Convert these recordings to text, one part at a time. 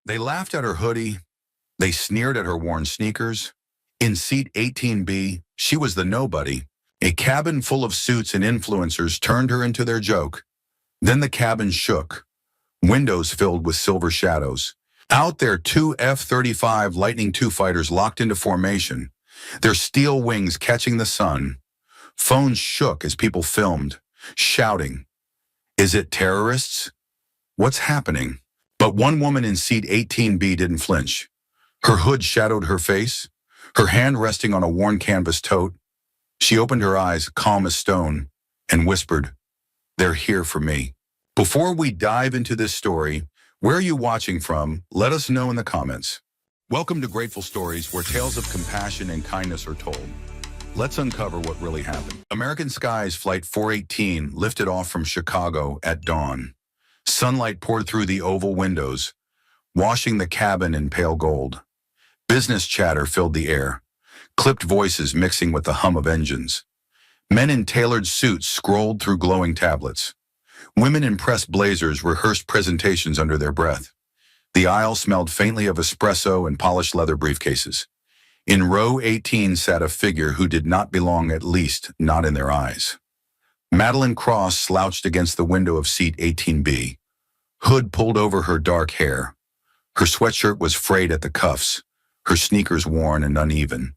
They laughed at her hoodie. They sneered at her worn sneakers. In seat 18B, she was the nobody. A cabin full of suits and influencers turned her into their joke. Then the cabin shook, windows filled with silver shadows. Out there, two F-35 Lightning II fighters locked into formation, their steel wings catching the sun. Phones shook as people filmed, shouting, "Is it terrorists? What's happening?" But one woman in seat 18B didn't flinch. Her hood shadowed her face, her hand resting on a worn canvas tote. She opened her eyes, calm as stone, and whispered, "They're here for me." Before we dive into this story, where are you watching from? Let us know in the comments. Welcome to Grateful Stories, where tales of compassion and kindness are told. Let's uncover what really happened. American Skies Flight 418 lifted off from Chicago at dawn. Sunlight poured through the oval windows, washing the cabin in pale gold. Business chatter filled the air, clipped voices mixing with the hum of engines. Men in tailored suits scrolled through glowing tablets. Women in pressed blazers rehearsed presentations under their breath. The aisle smelled faintly of espresso and polished leather briefcases. In row 18 sat a figure who did not belong, at least not in their eyes. Madeline Cross slouched against the window of seat 18B. Hood pulled over her dark hair. Her sweatshirt was frayed at the cuffs, her sneakers worn and uneven.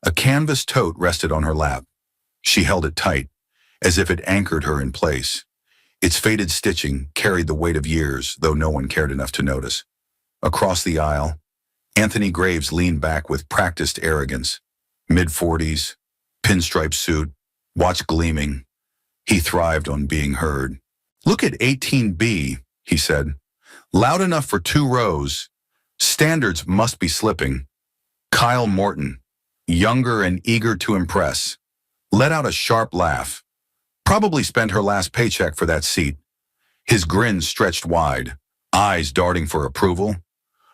A canvas tote rested on her lap. She held it tight, as if it anchored her in place. Its faded stitching carried the weight of years, though no one cared enough to notice. Across the aisle, Anthony Graves leaned back with practiced arrogance. Mid-40s, pinstripe suit, watch gleaming. He thrived on being heard. "Look at 18B, he said. "Loud enough for 2 rows. Standards must be slipping." Kyle Morton, younger and eager to impress, let out a sharp laugh. Probably spent her last paycheck for that seat. His grin stretched wide, eyes darting for approval.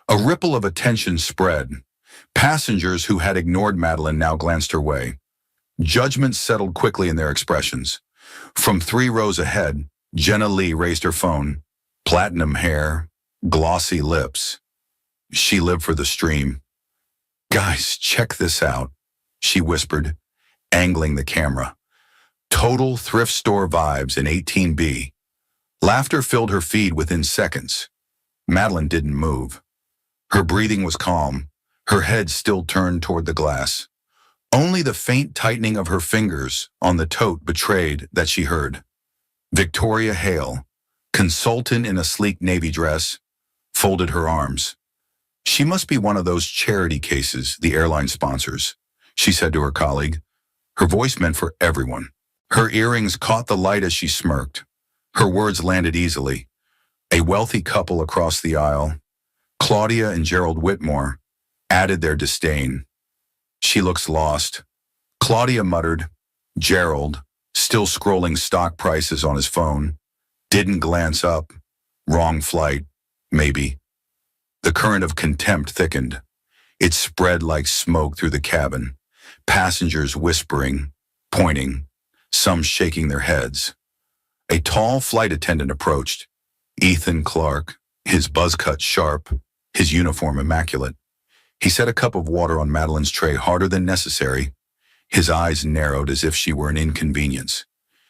A ripple of attention spread. Passengers who had ignored Madeline now glanced her way. Judgment settled quickly in their expressions. From 3 rows ahead, Jenna Lee raised her phone. Platinum hair, glossy lips. She lived for the stream. "Guys, check this out," she whispered, angling the camera. Total thrift store vibes in 18B. Laughter filled her feed within seconds. Madeline didn't move. Her breathing was calm, her head still turned toward the glass. Only the faint tightening of her fingers on the tote betrayed that she heard. Victoria Hale, consultant in a sleek navy dress, folded her arms. "She must be one of those charity cases the airline sponsors," she said to her colleague. Her voice meant for everyone. Her earrings caught the light as she smirked. Her words landed easily. A wealthy couple across the aisle, Claudia and Gerald Whitmore, added their disdain. "She looks lost," Claudia muttered. Gerald, still scrolling stock prices on his phone, didn't glance up. Wrong flight, maybe. The current of contempt thickened. It spread like smoke through the cabin, passengers whispering, pointing, some shaking their heads. A tall flight attendant approached. Ethan Clark, his buzz cut sharp, his uniform immaculate. He set a cup of water on Madeline's tray harder than necessary. His eyes narrowed as if she were an inconvenience.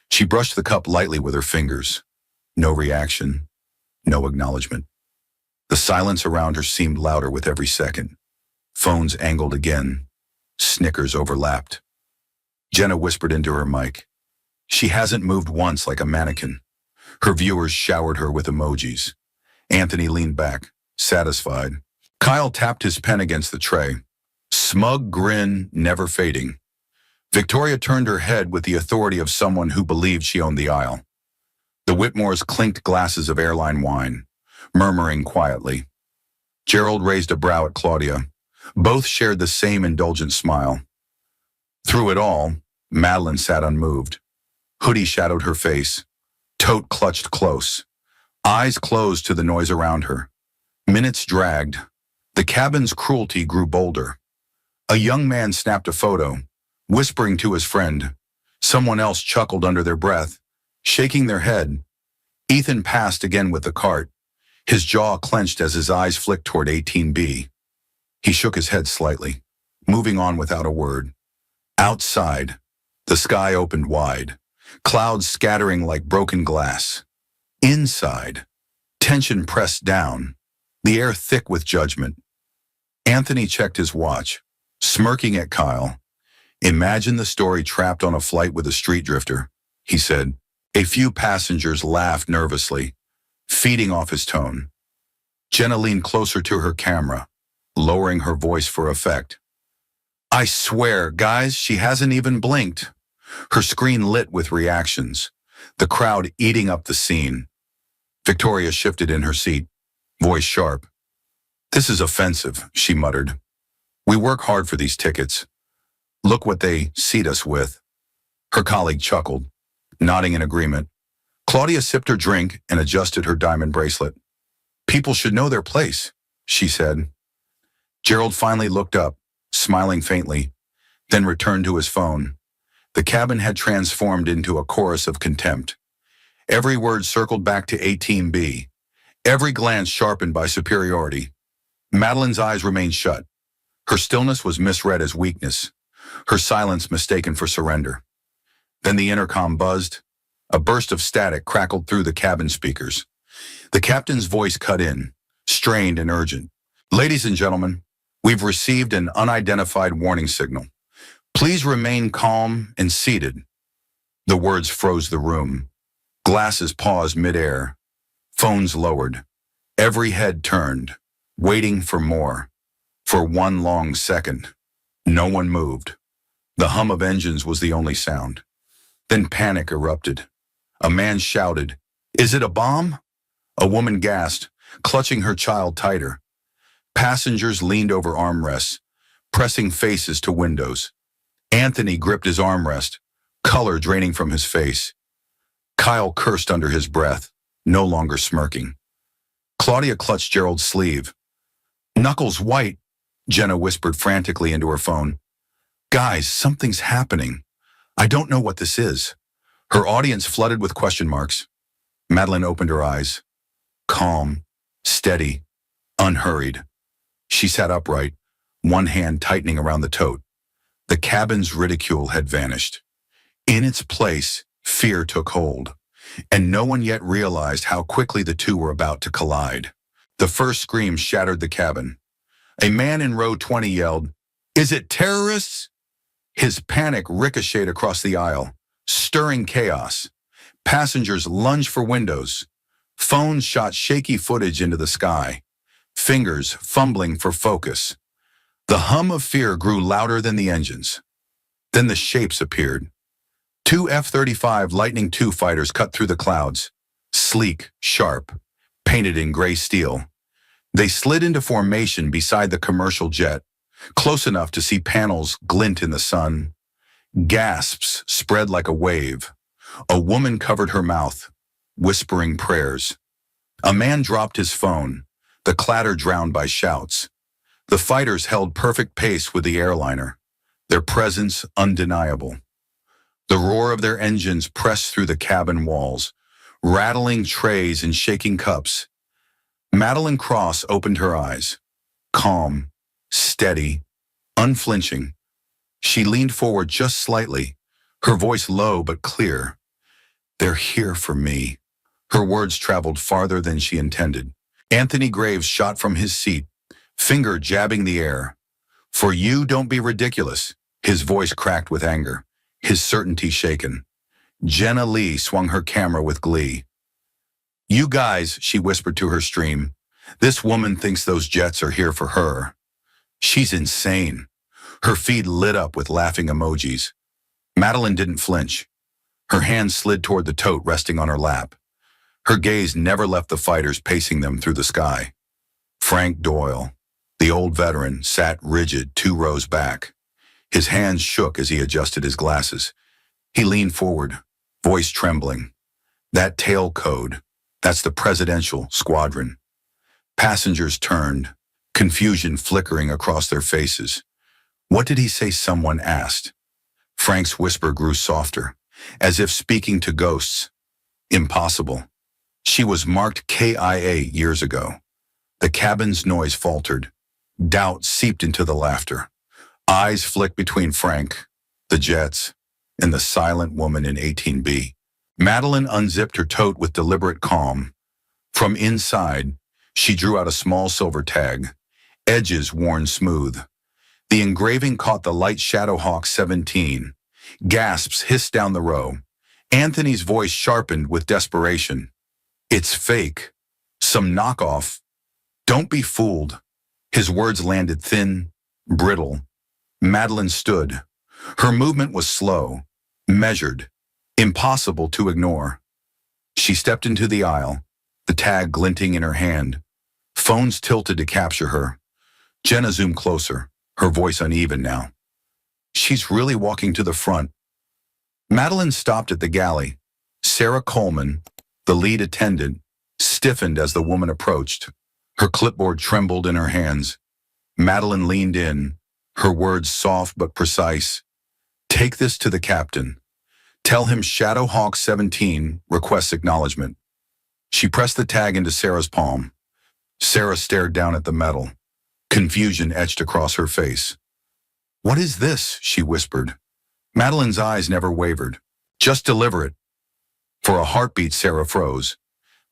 She brushed the cup lightly with her fingers. No reaction, no acknowledgement. The silence around her seemed louder with every second. Phones angled again. Snickers overlapped. Jenna whispered into her mic. She hasn't moved once, like a mannequin. Her viewers showered her with emojis. Anthony leaned back, satisfied. Kyle tapped his pen against the tray. Smug grin never fading. Victoria turned her head with the authority of someone who believed she owned the aisle. The Whitmores clinked glasses of airline wine, murmuring quietly. Gerald raised a brow at Claudia. Both shared the same indulgent smile. Through it all, Madeline sat unmoved. Hoodie shadowed her face. Tote clutched close. Eyes closed to the noise around her. Minutes dragged. The cabin's cruelty grew bolder. A young man snapped a photo, whispering to his friend. Someone else chuckled under their breath, shaking their head. Ethan passed again with the cart. His jaw clenched as his eyes flicked toward 18B. He shook his head slightly, moving on without a word. Outside, the sky opened wide, clouds scattering like broken glass. Inside, tension pressed down, the air thick with judgment. Anthony checked his watch, smirking at Kyle. "Imagine the story trapped on a flight with a street drifter," he said. A few passengers laughed nervously, feeding off his tone. Jenna leaned closer to her camera, lowering her voice for effect. "I swear, guys, she hasn't even blinked." Her screen lit with reactions, the crowd eating up the scene. Victoria shifted in her seat, voice sharp. "This is offensive," she muttered. "We work hard for these tickets. Look what they seat us with." Her colleague chuckled, nodding in agreement. Claudia sipped her drink and adjusted her diamond bracelet. "People should know their place," she said. Gerald finally looked up, smiling faintly, then returned to his phone. The cabin had transformed into a chorus of contempt. Every word circled back to 18B, every glance sharpened by superiority. Madeline's eyes remained shut. Her stillness was misread as weakness, her silence mistaken for surrender. Then the intercom buzzed. A burst of static crackled through the cabin speakers. The captain's voice cut in, strained and urgent. "Ladies and gentlemen, we've received an unidentified warning signal. Please remain calm and seated." The words froze the room. Glasses paused midair. Phones lowered. Every head turned, waiting for more. For one long second, no one moved. The hum of engines was the only sound. Then panic erupted. A man shouted, "Is it a bomb?" A woman gasped, clutching her child tighter. Passengers leaned over armrests, pressing faces to windows. Anthony gripped his armrest, color draining from his face. Kyle cursed under his breath, no longer smirking. Claudia clutched Gerald's sleeve. "Knuckles white," Jenna whispered frantically into her phone. "Guys, something's happening. I don't know what this is." Her audience flooded with question marks. Madeline opened her eyes. Calm, steady, unhurried. She sat upright, one hand tightening around the tote. The cabin's ridicule had vanished. In its place, fear took hold, and no one yet realized how quickly the two were about to collide. The first scream shattered the cabin. A man in row 20 yelled, "Is it terrorists?" His panic ricocheted across the aisle, stirring chaos. Passengers lunged for windows. Phones shot shaky footage into the sky, fingers fumbling for focus. The hum of fear grew louder than the engines. Then the shapes appeared. Two F-35 Lightning II fighters cut through the clouds, sleek, sharp, painted in gray steel. They slid into formation beside the commercial jet, close enough to see panels glint in the sun. Gasps spread like a wave. A woman covered her mouth, whispering prayers. A man dropped his phone, the clatter drowned by shouts. The fighters held perfect pace with the airliner, their presence undeniable. The roar of their engines pressed through the cabin walls, rattling trays and shaking cups. Madeline Cross opened her eyes, calm, steady, unflinching. She leaned forward just slightly, her voice low but clear. "They're here for me." Her words traveled farther than she intended. Anthony Graves shot from his seat, finger jabbing the air. "For you, don't be ridiculous." His voice cracked with anger, his certainty shaken. Jenna Lee swung her camera with glee. "You guys," she whispered to her stream, "this woman thinks those jets are here for her. She's insane." Her feed lit up with laughing emojis. Madeline didn't flinch. Her hand slid toward the tote resting on her lap. Her gaze never left the fighters pacing them through the sky. Frank Doyle, the old veteran, sat rigid 2 rows back. His hands shook as he adjusted his glasses. He leaned forward, voice trembling. "That tail code, that's the presidential squadron." Passengers turned, confusion flickering across their faces. "What did he say?" someone asked. Frank's whisper grew softer, as if speaking to ghosts. "Impossible." She was marked KIA years ago. The cabin's noise faltered. Doubt seeped into the laughter. Eyes flicked between Frank, the Jets, and the silent woman in 18B. Madeline unzipped her tote with deliberate calm. From inside, she drew out a small silver tag, edges worn smooth. The engraving caught the light Shadowhawk 17. Gasps hissed down the row. Anthony's voice sharpened with desperation. It's fake. Some knockoff. Don't be fooled. His words landed thin, brittle. Madeline stood. Her movement was slow, measured, impossible to ignore. She stepped into the aisle, the tag glinting in her hand. Phones tilted to capture her. Jenna zoomed closer, her voice uneven now. She's really walking to the front. Madeline stopped at the galley. Sarah Coleman, the lead attendant, stiffened as the woman approached. Her clipboard trembled in her hands. Madeline leaned in, her words soft but precise. Take this to the captain. Tell him Shadowhawk 17 requests acknowledgement. She pressed the tag into Sarah's palm. Sarah stared down at the metal. Confusion etched across her face. What is this? She whispered. Madeline's eyes never wavered. Just deliver it. For a heartbeat, Sarah froze.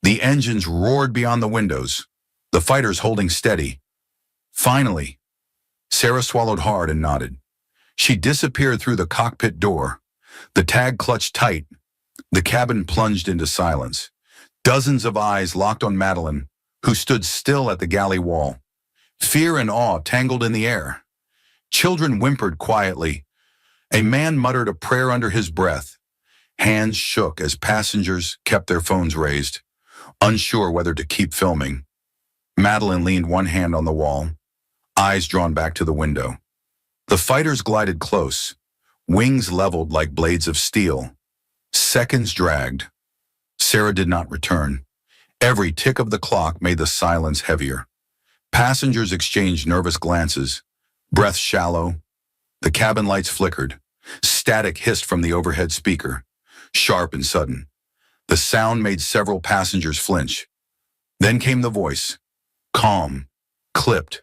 The engines roared beyond the windows, the fighters holding steady. Finally, Sarah swallowed hard and nodded. She disappeared through the cockpit door. The tag clutched tight. The cabin plunged into silence. Dozens of eyes locked on Madeline, who stood still at the galley wall. Fear and awe tangled in the air. Children whimpered quietly. A man muttered a prayer under his breath. Hands shook as passengers kept their phones raised, unsure whether to keep filming. Madeline leaned one hand on the wall, eyes drawn back to the window. The fighters glided close, wings leveled like blades of steel. Seconds dragged. Sarah did not return. Every tick of the clock made the silence heavier. Passengers exchanged nervous glances, breath shallow. The cabin lights flickered. Static hissed from the overhead speaker, sharp and sudden. The sound made several passengers flinch. Then came the voice, calm, clipped,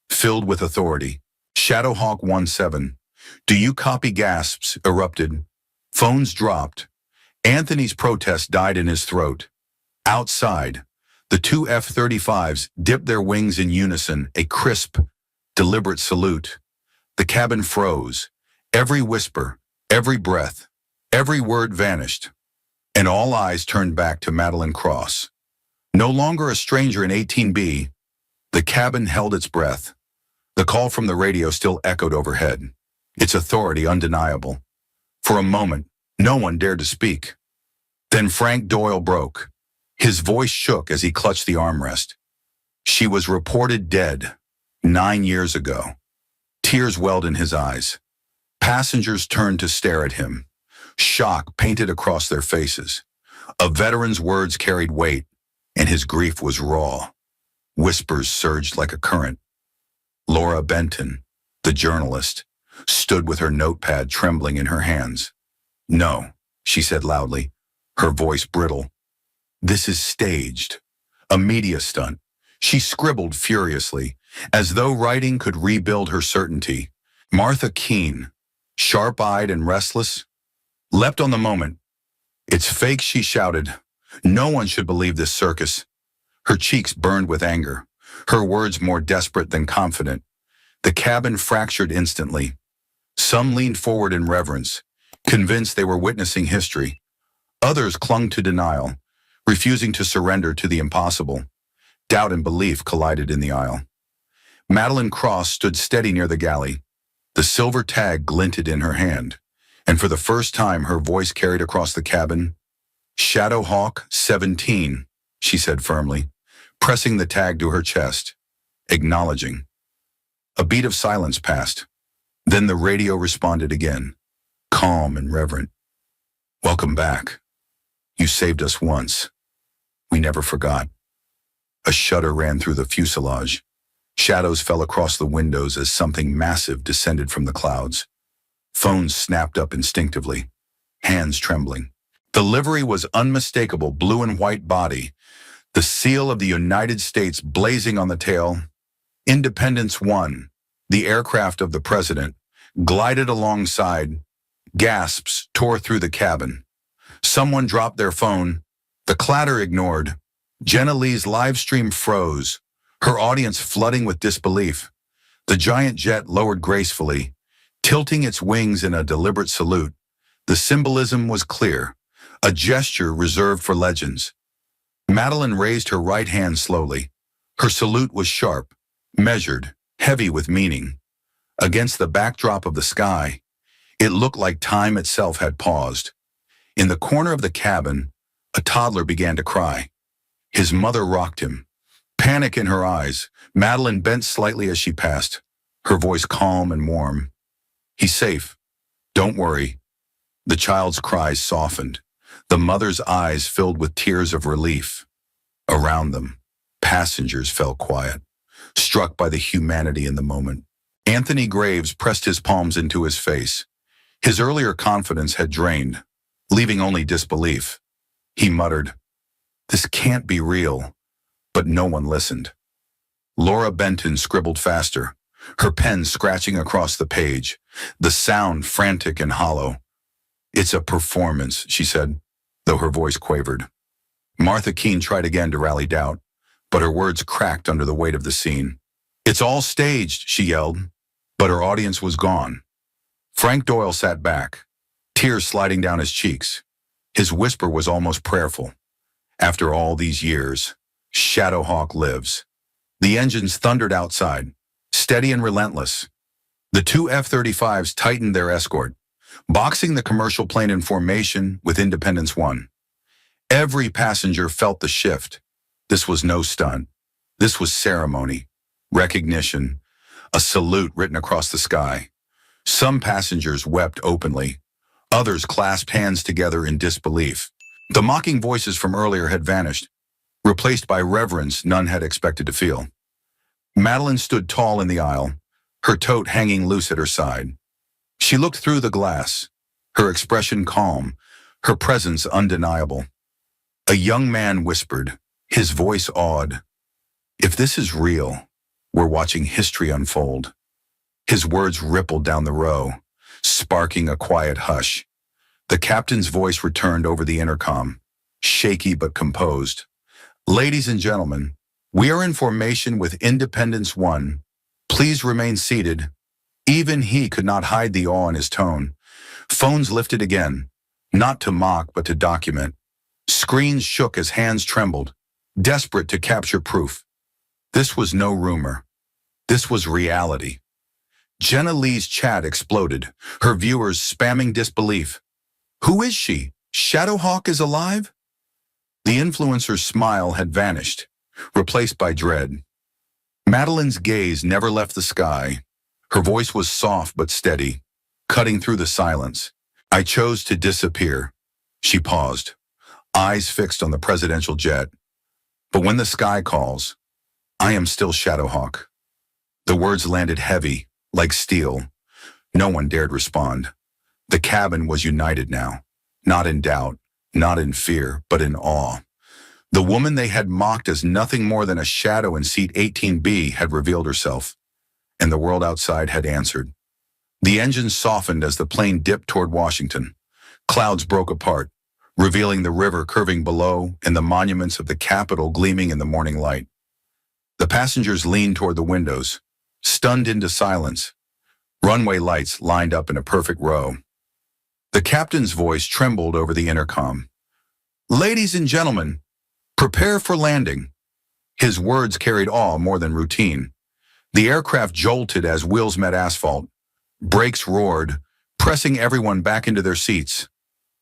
filled with authority. Shadowhawk 17. Do you copy? Gasps erupted. Phones dropped. Anthony's protest died in his throat. Outside, the two F-35s dipped their wings in unison, a crisp, deliberate salute. The cabin froze. Every whisper, every breath, every word vanished. And all eyes turned back to Madeline Cross. No longer a stranger in 18B, the cabin held its breath. The call from the radio still echoed overhead, its authority undeniable. For a moment, no one dared to speak. Then Frank Doyle broke. His voice shook as he clutched the armrest. She was reported dead 9 years ago. Tears welled in his eyes. Passengers turned to stare at him. Shock painted across their faces. A veteran's words carried weight, and his grief was raw. Whispers surged like a current. Laura Benton, the journalist, stood with her notepad trembling in her hands. No, she said loudly, her voice brittle. This is staged. A media stunt. She scribbled furiously, as though writing could rebuild her certainty. Martha Keene, sharp-eyed and restless, leapt on the moment. It's fake, she shouted. No one should believe this circus. Her cheeks burned with anger, her words more desperate than confident. The cabin fractured instantly. Some leaned forward in reverence, convinced they were witnessing history. Others clung to denial, refusing to surrender to the impossible. Doubt and belief collided in the aisle. Madeline Cross stood steady near the galley. The silver tag glinted in her hand, and for the first time her voice carried across the cabin. Shadowhawk 17, she said firmly, pressing the tag to her chest, acknowledging. A beat of silence passed. Then the radio responded again, calm and reverent. Welcome back. You saved us once. We never forgot. A shudder ran through the fuselage. Shadows fell across the windows as something massive descended from the clouds. Phones snapped up instinctively, hands trembling. The livery was unmistakable, blue and white body, the seal of the United States blazing on the tail. Independence One, the aircraft of the president, glided alongside. Gasps tore through the cabin. Someone dropped their phone. The clatter ignored. Jenna Lee's live stream froze, her audience flooding with disbelief. The giant jet lowered gracefully, tilting its wings in a deliberate salute. The symbolism was clear, a gesture reserved for legends. Madeline raised her right hand slowly. Her salute was sharp, measured, heavy with meaning. Against the backdrop of the sky, it looked like time itself had paused. In the corner of the cabin, a toddler began to cry. His mother rocked him. Panic in her eyes, Madeline bent slightly as she passed, her voice calm and warm. "He's safe. Don't worry." The child's cries softened. The mother's eyes filled with tears of relief. Around them, passengers fell quiet, struck by the humanity in the moment. Anthony Graves pressed his palms into his face. His earlier confidence had drained, leaving only disbelief. He muttered, "This can't be real," but no one listened. Laura Benton scribbled faster, her pen scratching across the page, the sound frantic and hollow. "It's a performance," she said, though her voice quavered. Martha Keene tried again to rally doubt, but her words cracked under the weight of the scene. "It's all staged," she yelled, but her audience was gone. Frank Doyle sat back, tears sliding down his cheeks. His whisper was almost prayerful. "After all these years, Shadowhawk lives." The engines thundered outside, steady and relentless. The two F-35s tightened their escort, boxing the commercial plane in formation with Independence One. Every passenger felt the shift. This was no stunt. This was ceremony, recognition, a salute written across the sky. Some passengers wept openly. Others clasped hands together in disbelief. The mocking voices from earlier had vanished, replaced by reverence none had expected to feel. Madeline stood tall in the aisle, her tote hanging loose at her side. She looked through the glass, her expression calm, her presence undeniable. A young man whispered, his voice awed, "If this is real, we're watching history unfold." His words rippled down the row, sparking a quiet hush. The captain's voice returned over the intercom, shaky but composed. "Ladies and gentlemen, we are in formation with Independence One. Please remain seated." Even he could not hide the awe in his tone. Phones lifted again, not to mock but to document. Screens shook as hands trembled, desperate to capture proof. This was no rumor. This was reality. Jenna Lee's chat exploded, her viewers spamming disbelief. "Who is she? Shadowhawk is alive?" The influencer's smile had vanished, replaced by dread. Madeline's gaze never left the sky. Her voice was soft but steady, cutting through the silence. "I chose to disappear." She paused, eyes fixed on the presidential jet. "But when the sky calls, I am still Shadowhawk." The words landed heavy, like steel. No one dared respond. The cabin was united now, not in doubt, not in fear, but in awe. The woman they had mocked as nothing more than a shadow in seat 18B had revealed herself, and the world outside had answered. The engine softened as the plane dipped toward Washington. Clouds broke apart, revealing the river curving below and the monuments of the Capitol gleaming in the morning light. The passengers leaned toward the windows, stunned into silence. Runway lights lined up in a perfect row. The captain's voice trembled over the intercom. "Ladies and gentlemen, prepare for landing." His words carried awe more than routine. The aircraft jolted as wheels met asphalt. Brakes roared, pressing everyone back into their seats.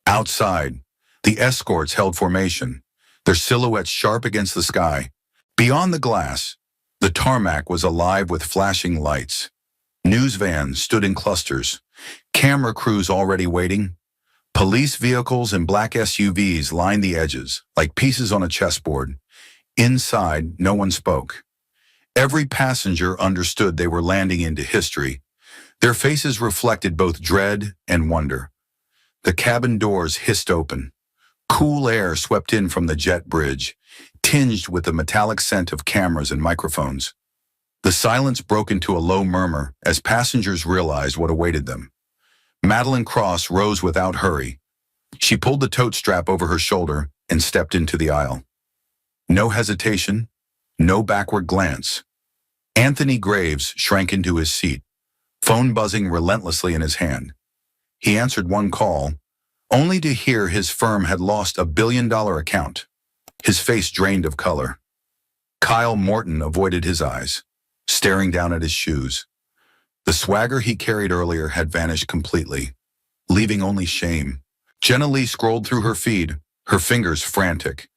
Outside, the escorts held formation, their silhouettes sharp against the sky. Beyond the glass, the tarmac was alive with flashing lights. News vans stood in clusters, camera crews already waiting. Police vehicles and black SUVs lined the edges, like pieces on a chessboard. Inside, no one spoke. Every passenger understood they were landing into history. Their faces reflected both dread and wonder. The cabin doors hissed open. Cool air swept in from the jet bridge, tinged with the metallic scent of cameras and microphones. The silence broke into a low murmur as passengers realized what awaited them. Madeline Cross rose without hurry. She pulled the tote strap over her shoulder and stepped into the aisle. No hesitation, no backward glance. Anthony Graves shrank into his seat, phone buzzing relentlessly in his hand. He answered one call, only to hear his firm had lost a billion-dollar account. His face drained of color. Kyle Morton avoided his eyes, staring down at his shoes. The swagger he carried earlier had vanished completely, leaving only shame. Jenna Lee scrolled through her feed, her fingers frantic.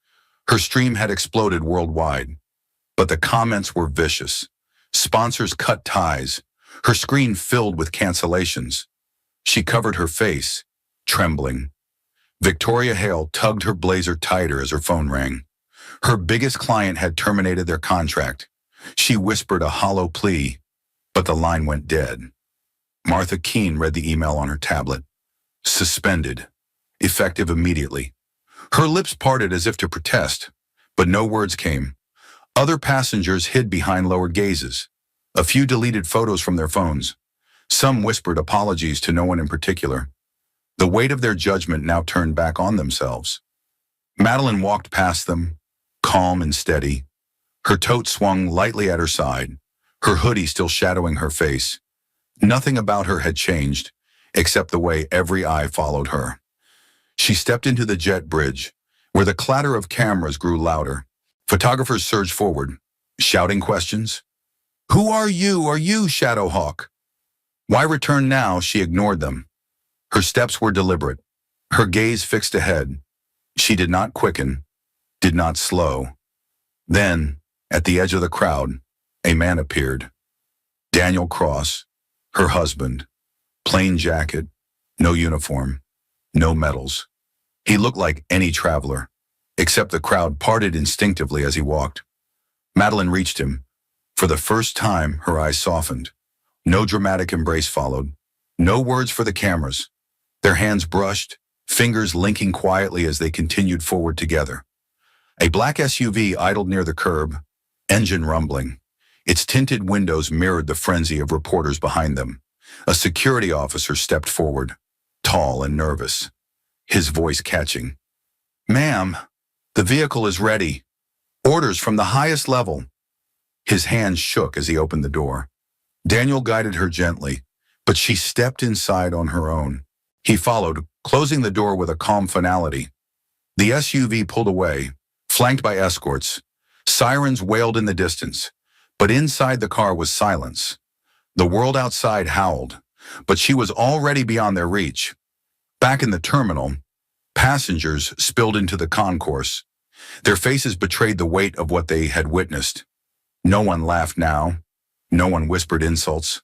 Her stream had exploded worldwide, but the comments were vicious. Sponsors cut ties. Her screen filled with cancellations. She covered her face, trembling. Victoria Hale tugged her blazer tighter as her phone rang. Her biggest client had terminated their contract. She whispered a hollow plea, but the line went dead. Martha Keene read the email on her tablet. Suspended. Effective immediately. Her lips parted as if to protest, but no words came. Other passengers hid behind lowered gazes. A few deleted photos from their phones. Some whispered apologies to no one in particular. The weight of their judgment now turned back on themselves. Madeline walked past them, calm and steady. Her tote swung lightly at her side, her hoodie still shadowing her face. Nothing about her had changed, except the way every eye followed her. She stepped into the jet bridge, where the clatter of cameras grew louder. Photographers surged forward, shouting questions. Who are you, Shadowhawk? Why return now? She ignored them. Her steps were deliberate, her gaze fixed ahead. She did not quicken, did not slow. Then, at the edge of the crowd, a man appeared. Daniel Cross, her husband. Plain jacket, no uniform, no medals. He looked like any traveler, except the crowd parted instinctively as he walked. Madeline reached him. For the first time, her eyes softened. No dramatic embrace followed. No words for the cameras. Their hands brushed, fingers linking quietly as they continued forward together. A black SUV idled near the curb, engine rumbling. Its tinted windows mirrored the frenzy of reporters behind them. A security officer stepped forward, tall and nervous, his voice catching. Ma'am, the vehicle is ready. Orders from the highest level. His hands shook as he opened the door. Daniel guided her gently, but she stepped inside on her own. He followed, closing the door with a calm finality. The SUV pulled away, flanked by escorts. Sirens wailed in the distance, but inside the car was silence. The world outside howled, but she was already beyond their reach. Back in the terminal, passengers spilled into the concourse. Their faces betrayed the weight of what they had witnessed. No one laughed now. No one whispered insults.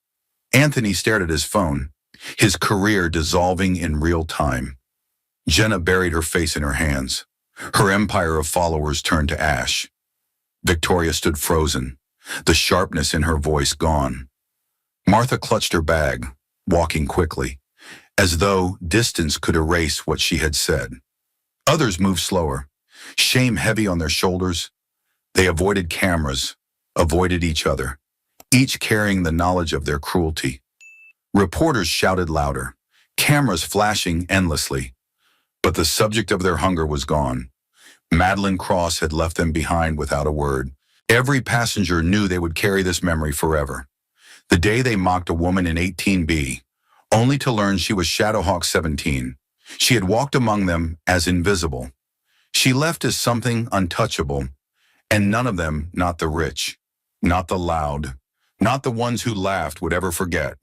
Anthony stared at his phone, his career dissolving in real time. Jenna buried her face in her hands. Her empire of followers turned to ash. Victoria stood frozen, the sharpness in her voice gone. Martha clutched her bag, walking quickly, as though distance could erase what she had said. Others moved slower, shame heavy on their shoulders. They avoided cameras, avoided each other, each carrying the knowledge of their cruelty. Reporters shouted louder, cameras flashing endlessly. But the subject of their hunger was gone. Madeline Cross had left them behind without a word. Every passenger knew they would carry this memory forever. The day they mocked a woman in 18B, only to learn she was Shadowhawk 17. She had walked among them as invisible. She left as something untouchable, and none of them, not the rich, not the loud, not the ones who laughed, would ever forget.